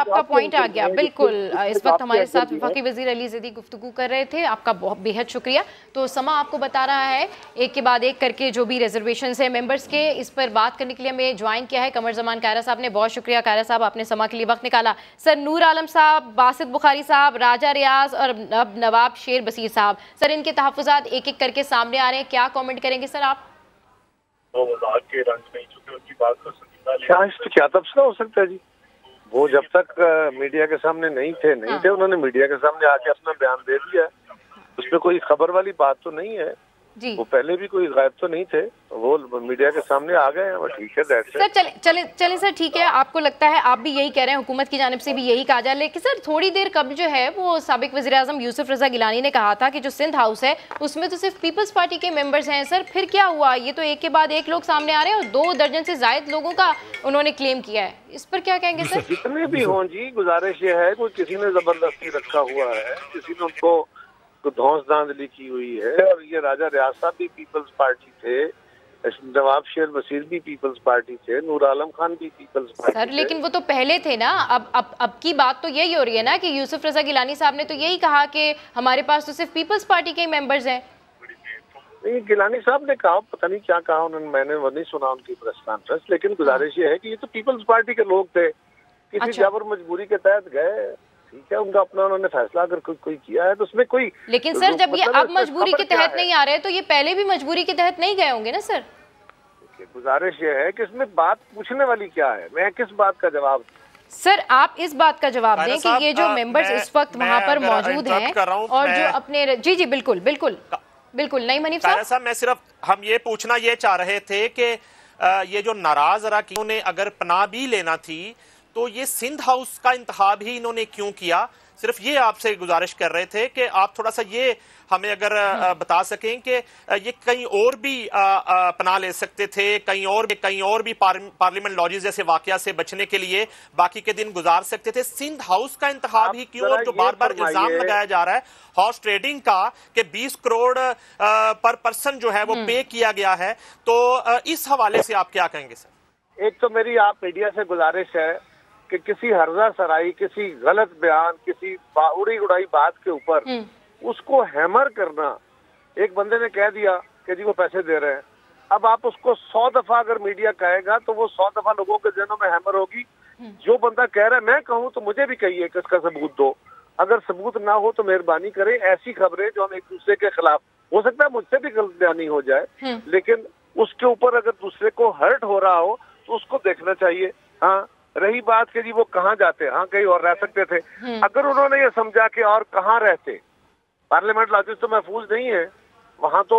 आपका पॉइंट आ गया, बिल्कुल। इस वक्त हमारे साथ वफाकी वजीर अली ज़ैदी गुफ्तगू कर रहे थे, आपका बहुत बेहद शुक्रिया। तो समा आपको बता रहा है एक के बाद एक करके जो भी रिजर्वेशन है मेंबर्स के, इस पर बात करने के लिए हमें ज्वाइन किया है कमर जमान कायरा साहब ने। बहुत शुक्रिया कायरा साहब, आपने समा के लिए वक्त निकाला। सर नूर आलम साहब, बासित बुखारी साहब, राजा रियाज और अब नवाब शेर बसीर साहब, सर इनके तहफ़्फ़ुज़ात एक एक करके सामने आ रहे हैं, क्या कॉमेंट करेंगे सर आप? तो वज़ार के रंग नहीं चुके, उनकी बात को क्या तबसरा हो सकता है जी। वो जब तक मीडिया के सामने नहीं थे उन्होंने मीडिया के सामने आके अपना बयान दे दिया। उसमें कोई खबर वाली बात तो नहीं है जी। वो पहले भी कोई गायब तो नहीं थे, वो मीडिया के सामने आ गए हैं, वो ठीक है। सर चले सर, ठीक है, आपको लगता है, आप भी यही कह रहे हैं, हुकूमत की जानिब से भी यही कहा जाए, लेकिन सर थोड़ी देर कब जो है वो साबिक वज़ीर-ए-आज़म यूसुफ रज़ा गिलानी ने कहा था कि जो सिंध हाउस है उसमें तो सिर्फ पीपल्स पार्टी के मेंबर्स हैं। सर फिर क्या हुआ? ये तो एक के बाद एक लोग सामने आ रहे हैं और 2 दर्जन से जायद लोगों का उन्होंने क्लेम किया है, इस पर क्या कहेंगे सर? जितने भी हों जी, गुजारिश ये है, कोई किसी ने जबरदस्ती रखा हुआ है, किसी ने उनको धौंस धांधली की हुई है। और ये राजा रियाज साहब भी पीपल्स पार्टी थे, नवाब शेर बसीर भी पीपल्स पार्टी थे, नूर आलम खान भी पीपल्स पार्टी सर लेकिन वो तो पहले थे ना। अब की बात तो यही हो रही है ना कि यूसुफ रज़ा गिलानी साहब ने तो यही कहा कि हमारे पास तो सिर्फ पीपल्स पार्टी के मेंबर्स हैं। नहीं, गिलानी साहब ने कहा, पता नहीं क्या कहा उन्होंने, मैंने वो नहीं सुना उनकी प्रेस कॉन्फ्रेंस, लेकिन गुजारिश ये है कि ये तो पीपल्स पार्टी के लोग थे, किसी जबर मजबूरी के तहत गए, ठीक है, उनका अपना उन्होंने फैसला अगर कोई किया है तो उसमें कोई। लेकिन सर जब ये अब मजबूरी के तहत नहीं आ रहे तो ये पहले भी मजबूरी के तहत नहीं गए होंगे ना सर? गुजारिश ये है कि इसमें बात पूछने वाली क्या है, मैं किस बात का जवाब? सर आप इस बात का जवाब दें कि ये जो मेंबर्स इस वक्त वहाँ पर मौजूद हैं और जो अपने जी बिल्कुल बिल्कुल बिल्कुल नहीं मनीफ साहब, मैं सिर्फ हम ये पूछना ये चाह रहे थे कि ये जो नाराज अरकान ने अगर पनाह भी लेना थी तो ये सिंध हाउस का इंतखाब ही इन्होंने क्यों किया? सिर्फ ये आपसे गुजारिश कर रहे थे कि आप थोड़ा सा ये हमें अगर बता सकें कि ये कहीं और भी पनाह ले सकते थे, कहीं और भी पार्लियामेंट लॉजेस जैसे वाकया से बचने के लिए बाकी के दिन गुजार सकते थे। सिंध हाउस का इंतखाब ही क्यों? और जो बार बार इल्जाम लगाया जा रहा है हॉर्स ट्रेडिंग का कि 20 करोड़ पर पर्सन जो है वो पे किया गया है, तो इस हवाले से आप क्या कहेंगे सर? एक तो मेरी आप मीडिया से गुजारिश है कि किसी हर्जा सराई, किसी गलत बयान, किसी उड़ी उड़ाई बात के ऊपर उसको हैमर करना। एक बंदे ने कह दिया कि जी वो पैसे दे रहे हैं, अब आप उसको 100 दफा अगर मीडिया कहेगा तो वो 100 दफा लोगों के जहनों में हैमर होगी। जो बंदा कह रहा है, मैं कहूँ तो मुझे भी कहिए कि इसका सबूत दो, अगर सबूत ना हो तो मेहरबानी करें। ऐसी खबरें जो हम एक दूसरे के खिलाफ, हो सकता है मुझसे भी गलत बयानी हो जाए, लेकिन उसके ऊपर अगर दूसरे को हर्ट हो रहा हो तो उसको देखना चाहिए। हाँ, रही बात कि जी वो कहाँ जाते, हाँ कहीं और रह सकते थे, अगर उन्होंने ये समझा कि और कहाँ रहते, पार्लियामेंट लॉजेस तो महफूज नहीं है, वहाँ तो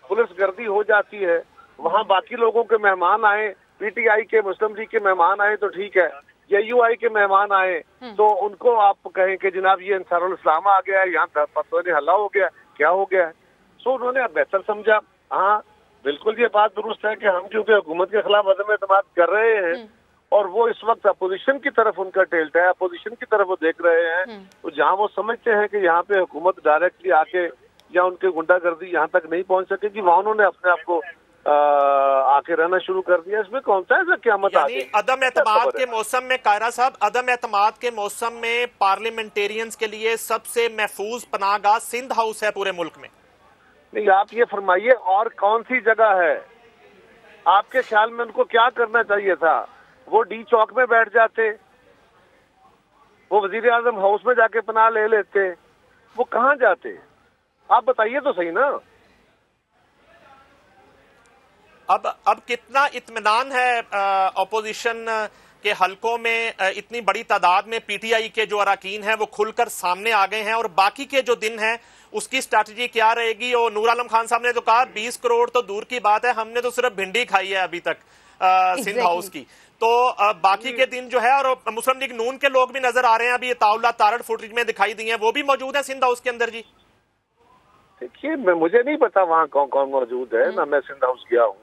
पुलिस गर्दी हो जाती है, वहाँ बाकी लोगों के मेहमान आए, पीटीआई के, मुस्लिम लीग के मेहमान आए तो ठीक है, जेयूआई के मेहमान आए तो उनको आप कहें कि जनाब ये अंसारुल इस्लाम आ गया है, यहाँ पता नहीं हल्ला हो गया, क्या हो गया है। सो उन्होंने बेहतर समझा। हाँ बिल्कुल ये बात दुरुस्त है कि हम क्योंकि हुकूमत के खिलाफ अदम एतमाद कर रहे हैं और वो इस वक्त अपोजिशन की तरफ उनका टिल्ट है, अपोजिशन की तरफ वो देख रहे हैं, तो जहां वो समझते हैं कि यहाँ पे हुकूमत डायरेक्टली आके या उनके गुंडागर्दी यहाँ तक नहीं पहुंच सकेगी, वहां उन्होंने अपने आप को आके रहना शुरू कर दिया। इसमें कौन सा ऐसा क़यामत आ गई? अदम एतमाद के मौसम में कायरा साहब, अदम एतमाद के मौसम में पार्लियामेंटेरियंस के लिए सबसे महफूज पनाहगाह सिंध हाउस है पूरे मुल्क में। नहीं, आप ये फरमाइए और कौन सी जगह है? आपके ख्याल में उनको क्या करना चाहिए था? वो डी चौक में बैठ जाते, वो वजीर आजम हाउस में जाके पनाह ले लेते, वो कहाँ जाते? आप बताइए तो सही ना। अब कितना इत्मीनान है अपोजिशन के हलकों में? इतनी बड़ी तादाद में पीटीआई के जो अरकान हैं वो खुलकर सामने आ गए हैं और बाकी के जो दिन हैं उसकी स्ट्रैटेजी क्या रहेगी? और नूर आलम खान साहब ने तो कहा 20 करोड़ तो दूर की बात है, हमने तो सिर्फ भिंडी खाई है अभी तक सिंध हाउस की, तो बाकी के दिन जो है। और मुस्लिम लीग नून के लोग भी नजर आ रहे हैं, अभी ये ताउला तारड़ फुटेज में दिखाई दी है, वो भी मौजूद है सिंध हाउस के अंदर। जी देखिए, मुझे नहीं पता वहाँ कौन कौन मौजूद है, ना मैं सिंध हाउस गया हूँ,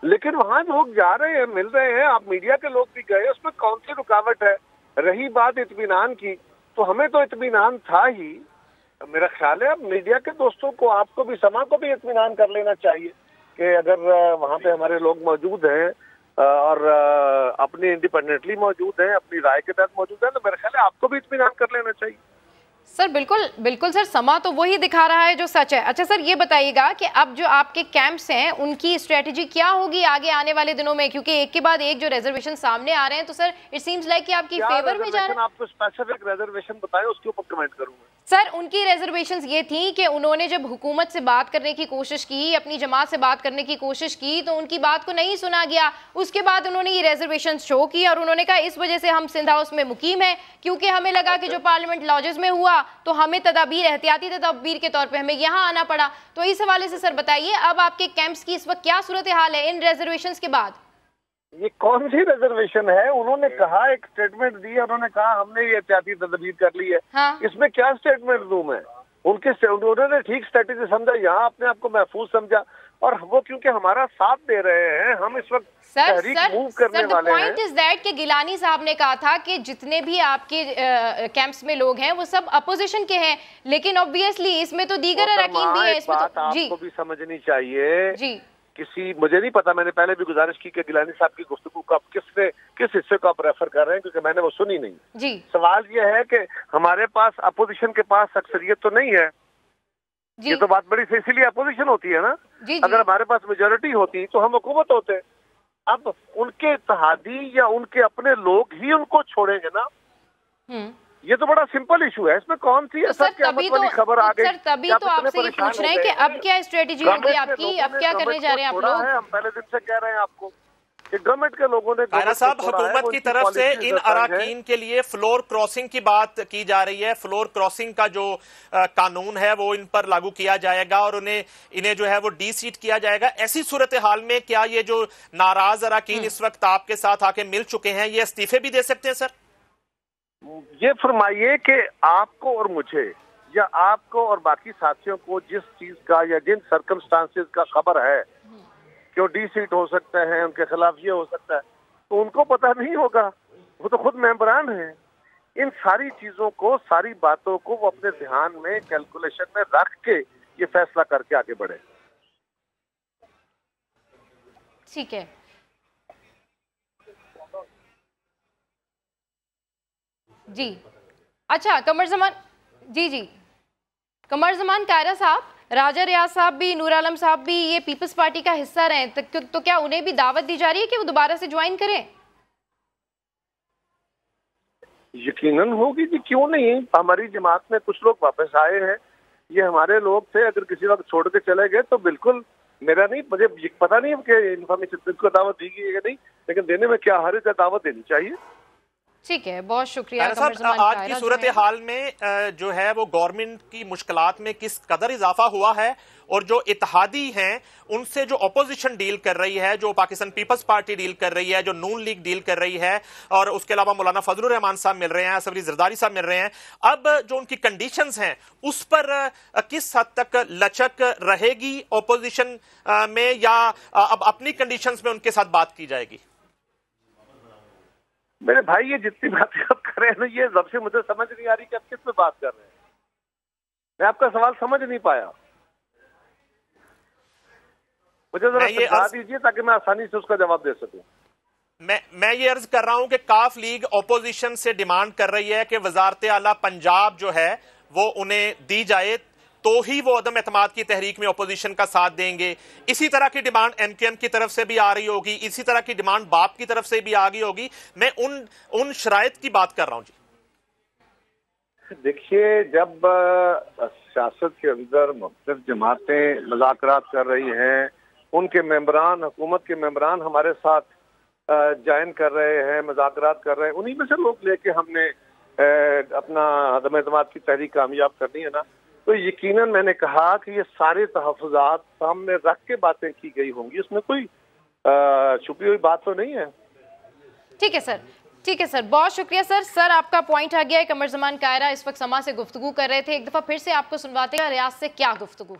लेकिन वहाँ लोग जा रहे हैं, मिल रहे हैं, आप मीडिया के लोग भी गए, उसमें कौन सी रुकावट है? रही बात इत्मीनान की, तो हमें तो इत्मीनान था ही। मेरा ख्याल है अब मीडिया के दोस्तों को, आपको भी, समा को भी इत्मीनान कर लेना चाहिए कि अगर वहाँ पे हमारे लोग मौजूद हैं, और अपनी इंडिपेंडेंटली मौजूद हैं, अपनी राय के तहत मौजूद है, तो मेरे ख्याल है आपको भी इत्मीनान कर लेना चाहिए। सर बिल्कुल बिल्कुल सर, समा तो वही दिखा रहा है जो सच है। अच्छा सर, ये बताइएगा कि अब जो आपके कैंप्स हैं उनकी स्ट्रेटजी क्या होगी आगे आने वाले दिनों में, क्योंकि एक के बाद एक जो रिजर्वेशन सामने आ रहे हैं, तो सर इट सीम्स लाइक कि आपकी फेवर में जा रहे हैं। आपको स्पेसिफिक रिजर्वेशन बताएं, उसके ऊपर कमेंट करूंगा। सर उनकी रिजर्वेशंस ये थी कि उन्होंने जब हुकूमत से बात करने की कोशिश की, अपनी जमात से बात करने की कोशिश की, तो उनकी बात को नहीं सुना गया। उसके बाद उन्होंने ये रिजर्वेशंस शो की और उन्होंने कहा इस वजह से हम सिंध हाउस में मुकीम हैं, क्योंकि हमें लगा कि जो पार्लियामेंट लॉजेस में हुआ तो हमें तदाबीर, एहतियाती तदाबीर के तौर पे हमें यहाँ आना पड़ा। तो इस हवाले से सर बताइए, अब आपके कैंप्स की इस वक्त क्या सूरत हाल है इन रिजर्वेशंस के बाद? ये कौन सी रिजर्वेशन है? उन्होंने कहा, एक स्टेटमेंट दी, उन्होंने कहा हमने ये एहतियाती तदबीर कर ली है। हाँ। इसमें क्या स्टेटमेंट दूं मैं? उन्होंने ठीक स्ट्रेटेजी समझा, यहाँ अपने आप को महफूज समझा, और वो क्योंकि हमारा साथ दे रहे हैं, हम इस वक्त तहरीक मूव करने वाले हैं। पॉइंट इज दैट कि गिलानी साहब ने कहा था कि जितने भी आपके कैंप्स में लोग हैं वो सब अपोजिशन के हैं, लेकिन ऑब्वियसली इसमें तो दीगर अरकान भी है। इसमें तो आपको भी समझनी चाहिए जी। किसी, मुझे नहीं पता, मैंने पहले भी गुजारिश की कि गिलानी साहब की गुफ्तगू को आप किस हिस्से को आप रेफर कर रहे हैं, क्योंकि मैंने वो सुनी नहीं जी। सवाल ये है कि हमारे पास अपोजिशन के पास अक्सरियत तो नहीं है जी। ये तो बात बड़ी, इसीलिए अपोजिशन होती है ना जी। अगर हमारे पास मेजोरिटी होती तो हम हुकूमत होते। अब उनके इत्तेहादी या उनके अपने लोग ही उनको छोड़ेंगे ना। ये तो बड़ा सिंपल इशू है, इसमें कौन सी तो सर तभी तो खबर आ गई। सर तभी तो आपसे ये पूछ रहे हैं कि अब क्या स्ट्रेटेजी होगी आपकी, अब क्या करने जा रहे हैं आप लोग? हम पहले दिन से कह रहे हैं आपको कि गवर्नमेंट के लोगों ने, कायरा साहब, हुकूमत की तरफ से इन अराकीन के लिए फ्लोर क्रॉसिंग की बात की जा रही है। फ्लोर क्रॉसिंग का जो कानून है वो इन पर लागू किया जाएगा और इन्हें जो है वो डी सीट किया जाएगा। ऐसी सूरत हाल में क्या ये जो नाराज अराकीन इस वक्त आपके साथ आके मिल चुके हैं, ये इस्तीफे भी दे सकते हैं? सर ये फरमाइए कि आपको और मुझे या आपको और बाकी साथियों को जिस चीज का या जिन सर्कमस्टांसेस का खबर है कि वो डी सीट हो सकता है, उनके खिलाफ ये हो सकता है, तो उनको पता नहीं होगा, वो तो खुद मेंबरान हैं। इन सारी चीजों को, सारी बातों को वो अपने ध्यान में, कैलकुलेशन में रख के ये फैसला करके आगे बढ़े। ठीक है जी। अच्छा कमर जमान जी कमर जमान, कायरा साहब, राजा रियाज साहब भी, नूर आलम साहब भी ये पीपल्स पार्टी का हिस्सा रहे, तो क्या उन्हें भी दावत दी जा रही है कि वो दोबारा से ज्वाइन करें? यकीनन होगी जी, क्यों नहीं। हमारी जमात में कुछ लोग वापस आए हैं, ये हमारे लोग थे। अगर किसी वक्त छोड़ के चले गए तो बिल्कुल, मेरा नहीं, मुझे पता नहीं कि इन्फॉर्मेशन को दावत दी गई है नहीं, लेकिन देने में क्या हर्ज है, दावत देनी चाहिए। ठीक है, बहुत शुक्रिया। आज की सूरत हाल में जो है वो गवर्नमेंट की मुश्किलात में किस कदर इजाफा हुआ है, और जो इत्तेहादी हैं उनसे जो अपोजिशन डील कर रही है, जो पाकिस्तान पीपल्स पार्टी डील कर रही है, जो नून लीग डील कर रही है, और उसके अलावा मौलाना फजलुर रहमान साहब मिल रहे हैं, असफरी जरदारी साहब मिल रहे हैं, अब जो उनकी कंडीशंस हैं उस पर किस हद तक लचक रहेगी अपोजिशन में, या अब अपनी कंडीशंस में उनके साथ बात की जाएगी? मेरे भाई, ये जितनी बातें आप कर रहे हैं ना, ये जब से मुझे समझ नहीं आ रही कि आप किस पे बात कर रहे हैं। मैं आपका सवाल समझ नहीं पाया, मुझे जरा समझा दीजिए ताकि मैं आसानी से उसका जवाब दे सकूं। मैं ये अर्ज कर रहा हूं कि काफ लीग ऑपोजिशन से डिमांड कर रही है कि वजारत आला पंजाब जो है वो उन्हें दी जाए, तो ही वो अदम एतमाद की तहरीक में अपोजिशन का साथ देंगे। इसी तरह की डिमांड एमकेएम की तरफ से भी आ रही होगी, इसी तरह की डिमांड बाप की तरफ से भी आ गई होगी। मैं उन शराइत की बात कर रहा हूं जी। देखिए, जब सियासत के अंदर मुख्तलिफ जमातें मुज़ाकरात कर रही हैं, उनके मेंबरान, हुकूमत के मेंबरान हमारे साथ ज्वाइन कर रहे हैं, मुज़ाकरात कर रहे हैं, उन्हीं में से लोग लेके हमने अपना अदम एतमाद की तहरीक कामयाब करनी है ना, तो यकीनन मैंने कहा कि ये सारे तहफ़्फ़ुज़ात सामने रख के बातें की गई होंगी, उसमें कोई छुपी हुई बात तो नहीं है। ठीक है सर, ठीक है सर, बहुत शुक्रिया सर। सर आपका पॉइंट आ गया है। कमर जमान कायरा इस वक्त समा से गुफ्तगू कर रहे थे, एक दफ़ा फिर से आपको सुनवाते हैं रियाज से क्या गुफ्तगू।